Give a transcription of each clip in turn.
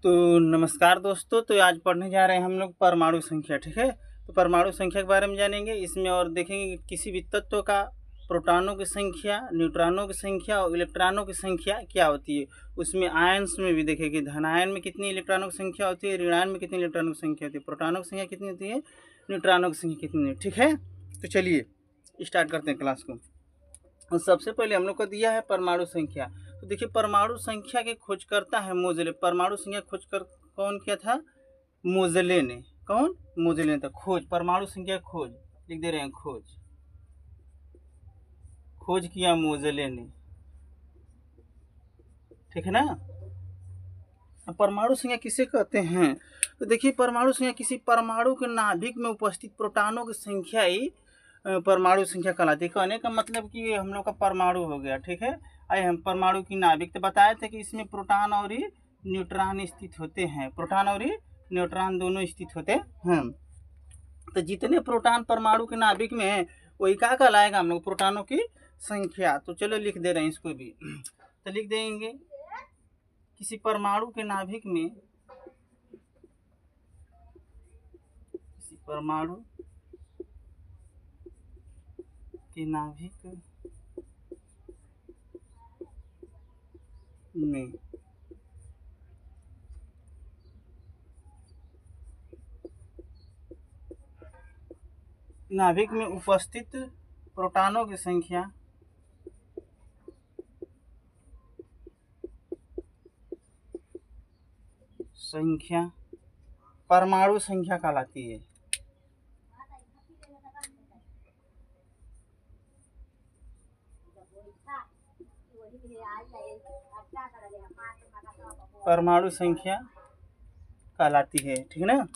तो नमस्कार दोस्तों। तो आज पढ़ने जा रहे हैं हम लोग परमाणु संख्या। ठीक है, तो परमाणु संख्या के बारे में जानेंगे इसमें और देखेंगे कि किसी भी तत्व का प्रोटॉनों की संख्या, न्यूट्रॉनों की संख्या और इलेक्ट्रॉनों की संख्या क्या होती है। उसमें आयन्स में भी देखेंगे धन आयन में कितनी इलेक्ट्रॉनों की संख्या होती है, ऋण आयन में कितनी इलेक्ट्रॉनों की संख्या होती है, प्रोटॉनों की संख्या कितनी होती है, न्यूट्रॉनों की संख्या कितनी है। ठीक है, तो चलिए स्टार्ट करते हैं क्लास को। और सबसे पहले हम लोग को दिया है परमाणु संख्या। तो देखिए परमाणु संख्या के खोज करता है मोज़ेले। परमाणु संख्या खोज कर कौन किया था? मोज़ेले ने। कौन? मोज़ेले ने था। खोज, परमाणु संख्या खोज लिख दे रहे हैं, खोज, खोज किया मोज़ेले ने। ठीक है ना। परमाणु संख्या किसे कहते हैं? तो देखिए परमाणु संख्या किसी परमाणु के नाभिक में उपस्थित प्रोटॉनों की संख्या ही परमाणु संख्या कहलाती है। कहने का मतलब कि हम लोग का परमाणु हो गया। ठीक है, आइए हम परमाणु की नाभिक तो बताए थे कि इसमें प्रोटॉन और न्यूट्रॉन स्थित होते हैं। प्रोटॉन और न्यूट्रॉन दोनों स्थित होते हैं। तो जितने प्रोटॉन परमाणु के नाभिक में है वही क्या कहलाएगा? हम लोग प्रोटॉनों की संख्या। तो चलो लिख दे रहे हैं इसको भी। तो लिख देंगे किसी परमाणु के नाभिक में, किसी परमाणु के नाभिक में उपस्थित प्रोटॉनों की संख्या परमाणु संख्या कहलाती है। परमाणु संख्या कहलाती है। ठीक है ना।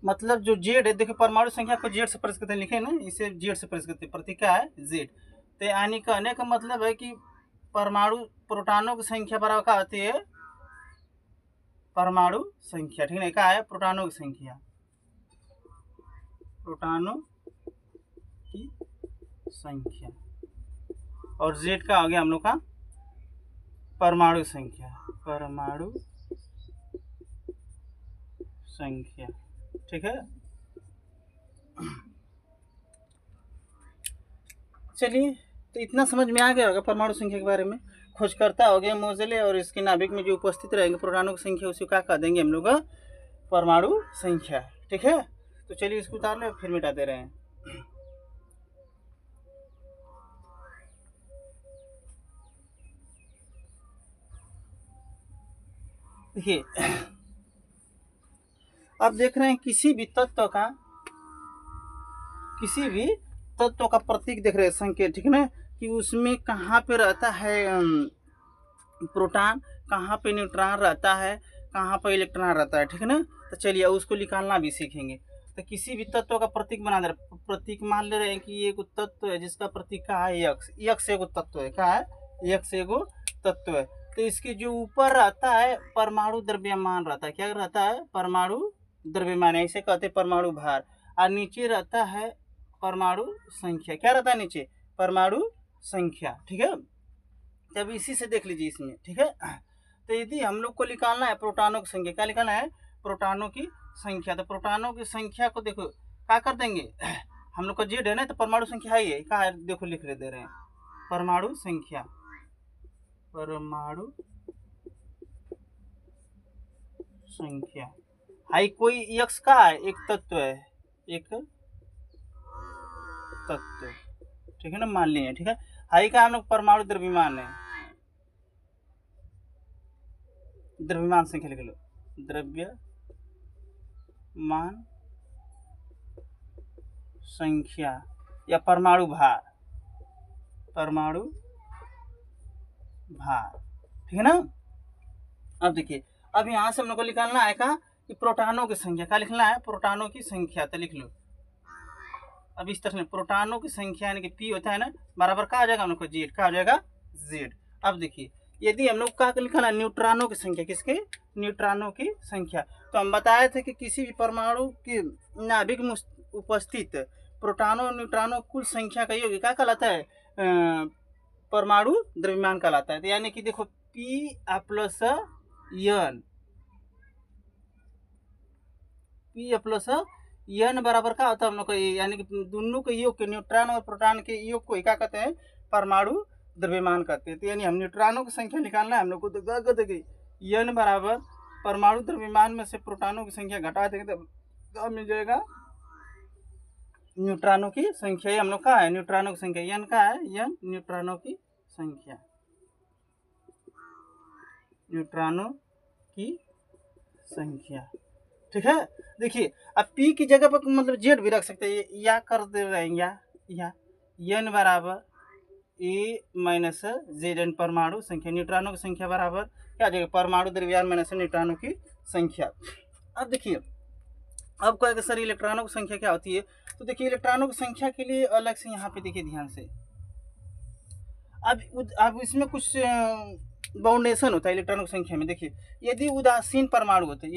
मतलब जो जेड है, देखिए परमाणु संख्या को जेड से प्रस्तुत करते लिखे ना, इसे जेड से प्रस्तुत करते, प्रतीक क्या है? जेड। तो यानी कहने का मतलब है कि परमाणु प्रोटॉनों की संख्या बराबर क्या होती है? परमाणु संख्या। ठीक है, क्या है? प्रोटॉनों की संख्या, प्रोटॉनों की संख्या। और जेड का हो गया हम लोग का परमाणु संख्या, परमाणु संख्या। ठीक है, चलिए तो इतना समझ में आ गया होगा परमाणु संख्या के बारे में। खोजकर्ता हो गया मोज़ेले और इसके नाभिक में जो उपस्थित रहेंगे प्रोटॉनों की संख्या उसी क्या कह देंगे हम लोग? परमाणु संख्या। ठीक है, तो चलिए इसको उतार ले, फिर मिटा दे रहे हैं। देखिए अब देख रहे हैं किसी भी तत्व का प्रतीक देख रहे हैं, संकेत। ठीक है ना, कि उसमें कहाँ पे रहता है प्रोटॉन, कहाँ पे न्यूट्रॉन रहता है, कहाँ पे इलेक्ट्रॉन रहता है। ठीक है ना। तो चलिए उसको निकालना भी सीखेंगे। तो किसी भी तत्व का प्रतीक बना दे रहे, प्रतीक मान ले रहे हैं कि ये एक तत्व है जिसका प्रतीक क्या है? यक्स। यक्स एगो तत्व है। क्या है? यक्स एगो तत्व है। तो इसके जो ऊपर रहता है परमाणु द्रव्यमान रहता है। क्या रहता है? परमाणु द्रव्यमान, ऐसे कहते हैं परमाणु भार। और नीचे रहता है परमाणु संख्या। क्या रहता है नीचे? परमाणु संख्या। ठीक है, तब इसी से देख लीजिए इसमें। ठीक है, तो यदि हम लोग को निकालना है प्रोटॉनों की संख्या, क्या निकालना है? प्रोटॉनों की संख्या। तो प्रोटॉनों की संख्या को देखो क्या कर देंगे, हम लोग का जेड है ना, तो परमाणु संख्या है ये। क्या है? देखो लिख दे रहे हैं, परमाणु संख्या, परमाणु संख्या। हाई कोई यक्स का है, एक तत्व है, एक तत्व। ठीक है ना, मान लिए। ठीक है, हाई का हम लोग परमाणु द्रव्यमान है, द्रव्यमान संख्या लिख लो, द्रव्यमान संख्या या परमाणु भार, परमाणु भार। ठीक है ना। अब देखिए, अब यहां से हम लोग को निकालना है का कि प्रोटॉनों की संख्या। क्या लिखना है? प्रोटॉनों की संख्या। तो लिख लो अब इस तरह से, प्रोटॉनों की संख्या यानी कि पी होता है ना, बराबर क्या आ जाएगा हम लोग को? जेड। क्या हो जाएगा? जेड। अब देखिए यदि हम लोग क्या लिखना, न्यूट्रॉनों की संख्या, किसके? न्यूट्रॉनों की संख्या। तो हम बताए थे कि किसी भी परमाणु के नाभिक में उपस्थित प्रोटॉनों और न्यूट्रॉनों कुल संख्या का योग क्या कहलाता है? परमाणु द्रव्यमान कहलाता है। तो यानी कि देखो P plus N, P plus N बराबर क्या होता है हम लोग को, यानी कि दोनों के योग के, न्यूट्रॉन और प्रोटॉन के योग को क्या कहते हैं? परमाणु द्रव्यमान कहते हैं। तो यानी हम न्यूट्रॉनों की संख्या निकालना है हम लोग को, तो क्या कहते एन बराबर परमाणु द्रव्यमान में से प्रोटॉनों की संख्या घटा देंगे तो मिल जाएगा न्यूट्रॉनों की संख्या। ये हम लोग का है न्यूट्रॉनों की संख्या, एन का है, एन न्यूट्रॉनों की संख्या, न्यूट्रॉनों की संख्या। ठीक है, देखिए अब P की जगह पर मतलब जेड भी रख सकते हैं, या कर दे रहे हैं, या एन बराबर ए माइनस जेड एन परमाणु संख्या, न्यूट्रॉनों की संख्या बराबर क्या आ जाएगा? परमाणु द्रव्यमान माइनस न्यूट्रॉनों की संख्या। अब देखिए, अब कहेगा सर इलेक्ट्रॉनों की संख्या क्या होती है? तो देखिए इलेक्ट्रॉनों की संख्या के लिए अलग से यहाँ पे देखिए ध्यान से, अब इसमें कुछ बाउंडेशन होता है इलेक्ट्रॉनों की संख्या में। देखिए यदि उदासीन परमाणु होते हैं,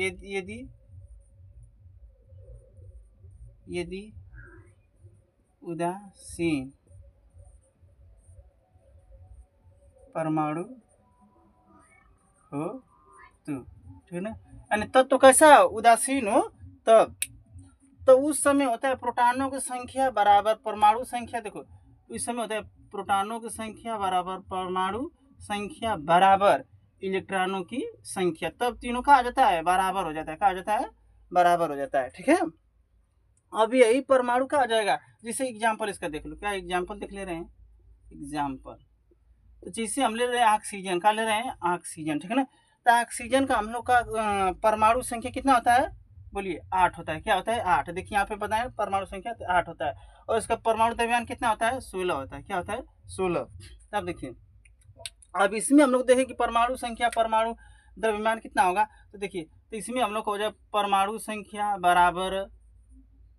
यदि उदासीन परमाणु हो तो, ठीक है ना, यानी तब तो कैसा उदासीन हो तब, तो उस समय होता है प्रोटॉनों की संख्या बराबर परमाणु संख्या। देखो इस समय होता है प्रोटॉनों की संख्या बराबर परमाणु संख्या बराबर इलेक्ट्रॉनों की संख्या, तब तीनों का आ जाता है बराबर हो जाता है, क्या आ जाता है? बराबर हो जाता है। ठीक है, अब यही परमाणु का आ जाएगा। जैसे एग्जाम्पल इसका देख लो, क्या एग्जाम्पल देख ले रहे हैं? एग्जाम्पल, तो जैसे हम ले रहे हैं ऑक्सीजन का, ले रहे हैं ऑक्सीजन, ठीक है ना। तो ऑक्सीजन का हम लोग का परमाणु संख्या कितना होता है? बोलिए 8 होता है। क्या होता है? 8। देखिए यहाँ पे बताएं परमाणु संख्या तो 8 होता है, और इसका परमाणु द्रव्यमान कितना होता है? 16 होता है। क्या होता है? 16। तब देखिए अब इसमें हम लोग देखें कि परमाणु संख्या परमाणु द्रव्यमान कितना होगा। तो देखिए तो इसमें हम लोग को हो जाए परमाणु संख्या बराबर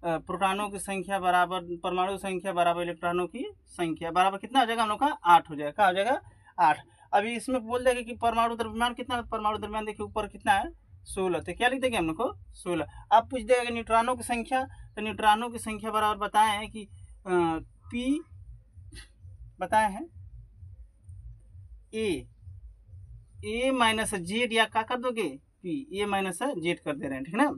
प्रोटॉनों की संख्या बराबर परमाणु संख्या बराबर इलेक्ट्रॉनों की संख्या बराबर कितना हो जाएगा हम लोग का? 8 हो जाएगा। क्या हो जाएगा? 8। अभी इसमें बोल देगा कि परमाणु द्रव्यमान कितना, परमाणु द्रव्यमान देखिए ऊपर कितना है? 16। तो क्या लिख देंगे हम लोग को? 16। अब पूछ देगा न्यूट्रॉनों की संख्या, तो न्यूट्रॉनों की संख्या बराबर बताए हैं कि पी बताए हैं ए माइनस जेड, या क्या कर दोगे? पी ए माइनस जेड कर दे रहे हैं, ठीक है ना।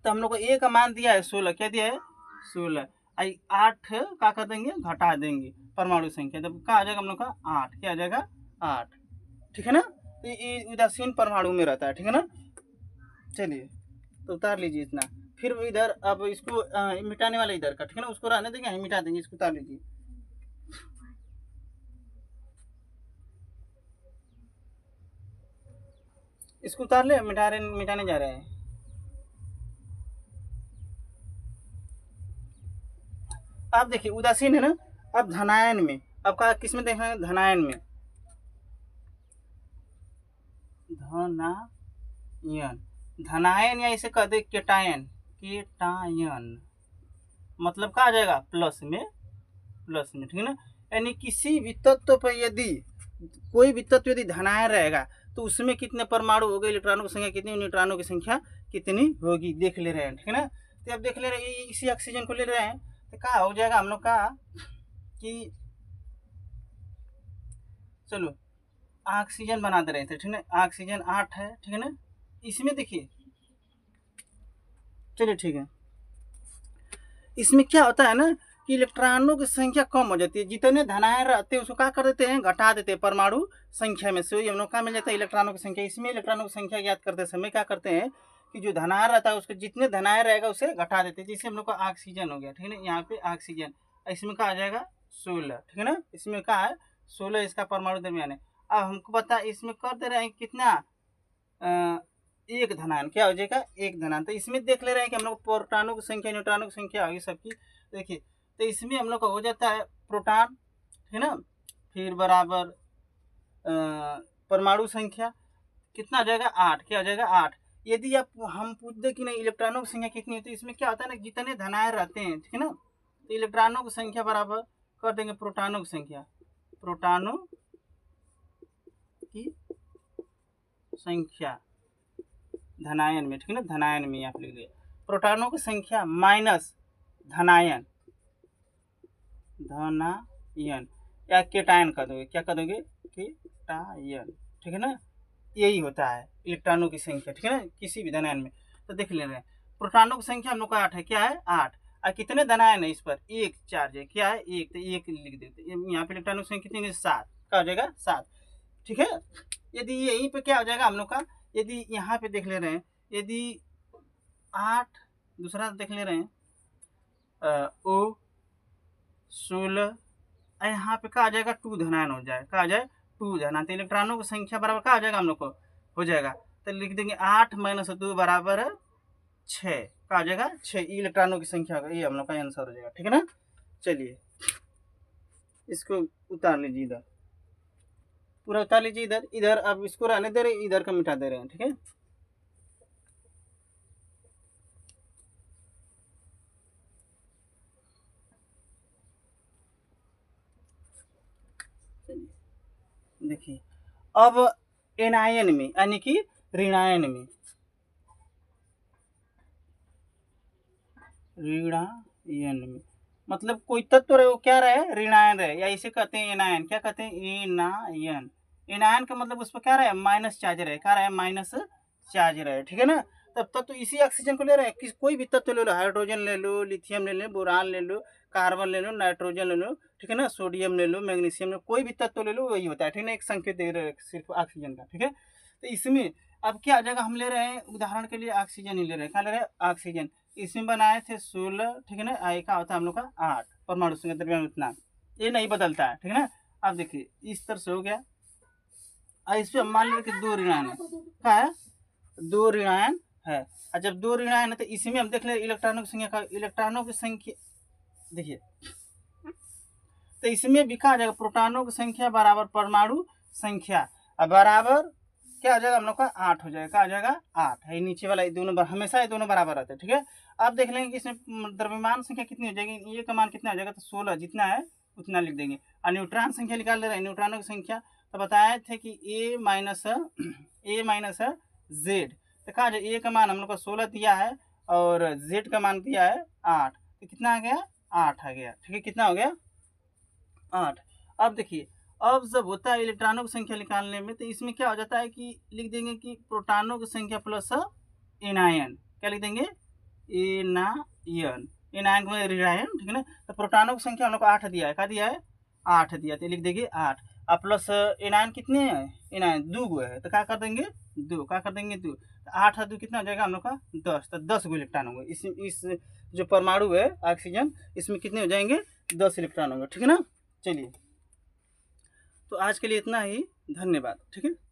तो हम लोग को ए का मान दिया है 16। क्या दिया है? 16। 8 क्या कर देंगे? घटा देंगे परमाणु संख्या, तो क्या आ जाएगा हम लोग का? 8। क्या आ जाएगा? 8। ठीक है ना। तो ये उदासीन परमाणु में रहता है, ठीक है ना। चलिए तो उतार लीजिए इतना, फिर इधर अब इसको मिटाने वाला इधर का, ठीक है ना, उसको रहने देंगे, मिटा देंगे, इसको उतार लीजिए। इसको उतार ले, मिटाने जा रहे हैं। आप देखिए उदासीन है ना। अब धनायन में, अब का किस में देखना है? धनायन में, धनायन, धनायन या इसे कह दे केटायन, केटायन मतलब क्या आ जाएगा? प्लस में, प्लस में, ठीक है ना। यानी किसी भी तत्व पर यदि कोई भी तत्व यदि धनायन रहेगा तो उसमें कितने परमाणु हो गए, इलेक्ट्रॉनों की संख्या कितनी, न्यूट्रॉनों की संख्या कितनी होगी, देख ले रहे हैं, ठीक है ना। तो अब देख ले रहे हैं, इसी ऑक्सीजन को ले रहे हैं, तो क्या हो जाएगा हम लोग का कि चलो ऑक्सीजन बना दे रहे थे, ठीक है ना। ऑक्सीजन 8 है, ठीक है ना। इसमें देखिए, चलिए ठीक है, इसमें क्या होता है ना कि इलेक्ट्रॉनों की संख्या कम हो जाती है, जितने धनायन रहते हैं उसको क्या कर देते हैं? घटा देते हैं परमाणु संख्या में से, हम लोग क्या मिल जाता है? इलेक्ट्रॉनों की संख्या। इसमें इलेक्ट्रॉनों की संख्या ज्ञात करते समय क्या करते हैं कि जो धनायन रहता है उसको जितने धनायन रहेगा उसे घटा देते हैं। जैसे हम लोग का ऑक्सीजन हो गया, ठीक है ना, यहाँ पे ऑक्सीजन, इसमें क्या आ जाएगा? 16, ठीक है ना। इसमें क्या है? 16 इसका परमाणु द्रव्यमान है। अब हमको पता है इसमें कर दे रहे हैं कितना? एक धनायन। क्या हो जाएगा? एक धनायन। तो इसमें देख ले रहे हैं कि हम लोग प्रोटॉनों की संख्या न्यूट्रॉनों की संख्या होगी सबकी। देखिए तो इसमें हम लोग का हो जाता है प्रोटॉन, ठीक है ना, फिर बराबर परमाणु संख्या कितना आ जाएगा? 8। क्या हो जाएगा? 8। यदि आप हम पूछ दे कि नहीं इलेक्ट्रॉनों की संख्या कितनी होती है, इसमें क्या होता है ना, जितने धनायन रहते हैं, ठीक है ना, तो इलेक्ट्रॉनों की संख्या बराबर कर देंगे प्रोटॉनों की संख्या, प्रोटॉनों की संख्या धनायन में, ठीक है ना, धनायन में आप लिख लिया, प्रोटॉनों की संख्या माइनस धनायन, धनायन या केटायन कर दोगे, क्या कर दोगे, केटायन, ठीक है ना। यही होता है इलेक्ट्रॉनों की संख्या, ठीक है ना, किसी भी धनायन में। तो देख ले रहे हैं प्रोटॉनों की संख्या हम लोग का 8 है, क्या है 8, और कितने धनायन है इस पर, एक चार्ज है, क्या है एक, तो एक लिख देते, यहाँ पे इलेक्ट्रॉनों की संख्या कितनी है 7, क्या हो जाएगा 7, ठीक है। यदि यहीं पे क्या हो जाएगा हम लोग का, यदि यहाँ पे देख ले रहे हैं, यदि 8 दूसरा देख ले रहे हैं ओ 16, यहाँ पे क्या आ जाएगा 2 धनायन हो जाए, क्या आ जाए 2 धनायन, तो इलेक्ट्रॉनों की संख्या बराबर क्या आ जाएगा हम लोग को, हो जाएगा, तो लिख देंगे 8 - 2 बराबर 6, क्या आ जाएगा 6, इलेक्ट्रॉनों की संख्या होगा, ये हम लोग का आंसर हो जाएगा, ठीक है ना। चलिए इसको उतार लीजिए इधर, पूरा उतार लीजिए इधर, इधर अब इसको रहने दे रहे, इधर का मिटा दे रहे हैं, ठीक है। देखिए अब एनायन में यानी कि ऋणायन में, ऋणायन में मतलब कोई तत्व रहे वो क्या रहे, ऋणायन रहे, या इसे कहते हैं एनायन, क्या कहते हैं एनायन, एनायन का मतलब उस पर क्या रहे माइनस चार्ज रहे, क्या रहे माइनस चार्ज रहे, ठीक है ना। तब तत्व इसी ऑक्सीजन को ले रहे हैं, किस कोई भी तत्व ले लो, हाइड्रोजन ले लो, लिथियम ले लो, बोरान ले लो, कार्बन ले लो, नाइट्रोजन ले लो, ठीक है ना, सोडियम ले लो, मैग्नीशियम ले लो, कोई भी तत्व ले लो वही होता है, ठीक है ना, एक संकेत दे रहे हैं सिर्फ ऑक्सीजन का, ठीक है। तो इसमें अब क्या जगह हम ले रहे हैं, उदाहरण के लिए ऑक्सीजन ही ले रहे हैं, क्या ले रहे हैं ऑक्सीजन, इसमें बनाए थे 16, ठीक है ना, आई का होता है हम लोग का 8 परमाणु संख्या द्रव्यमान उतना, ये नहीं बदलता है, ठीक है ना। अब देखिए इस तरह से हो गया, और इस पर मान लीजिए कि 2 ऋणायन है, क्या है 2 ऋणायन है, और जब 2 ऋणायन है तो इसमें हम देख ले इलेक्ट्रॉनों की संख्या, इलेक्ट्रॉनों की संख्या देखिए, तो इसमें भी कहा जाएगा प्रोटॉनों की संख्या बराबर परमाणु संख्या, और बराबर क्या हो जाएगा हम लोग का 8 हो जाएगा, क्या हो जाएगा 8 है, नीचे वाला ये दोनों हमेशा ये दोनों बराबर रहते हैं, ठीक है। अब देख लेंगे कि इसमें द्रव्यमान संख्या कितनी हो जाएगी, ये का मान कितना हो जाएगा, तो 16 जितना है उतना लिख देंगे, और न्यूट्रॉन संख्या निकाल ले रहे हैं, न्यूट्रॉनों की संख्या तो बताए थे कि ए माइनस जेड, तो कहा जाए ए का मान हम लोग का 16 दिया है और जेड का मान दिया है 8, तो कितना आ गया 8 आ गया, ठीक है, कितना हो गया 8। अब देखिए अब जब होता है इलेक्ट्रॉनों की संख्या निकालने में, तो इसमें क्या हो जाता है कि लिख देंगे कि प्रोटॉनों की संख्या प्लस एनायन, क्या लिख देंगे एनायन, एनायन को ऋणायन, ठीक है ना। तो प्रोटॉनों की संख्या हम लोग को 8 दिया है, क्या दिया है 8 दिया, तो लिख देंगे 8, और प्लस एनायन कितने हैं, एनायन 2 गो है, तो क्या कर देंगे 2, क्या कर देंगे 2, 8 और 2 कितना हो जाएगा हम लोग का 10, तो 10 गो इलेक्ट्रॉन होंगे इस जो परमाणु है ऑक्सीजन, इसमें कितने हो जाएंगे 10 इलेक्ट्रॉन होंगे, ठीक है ना। चलिए तो आज के लिए इतना ही, धन्यवाद, ठीक है।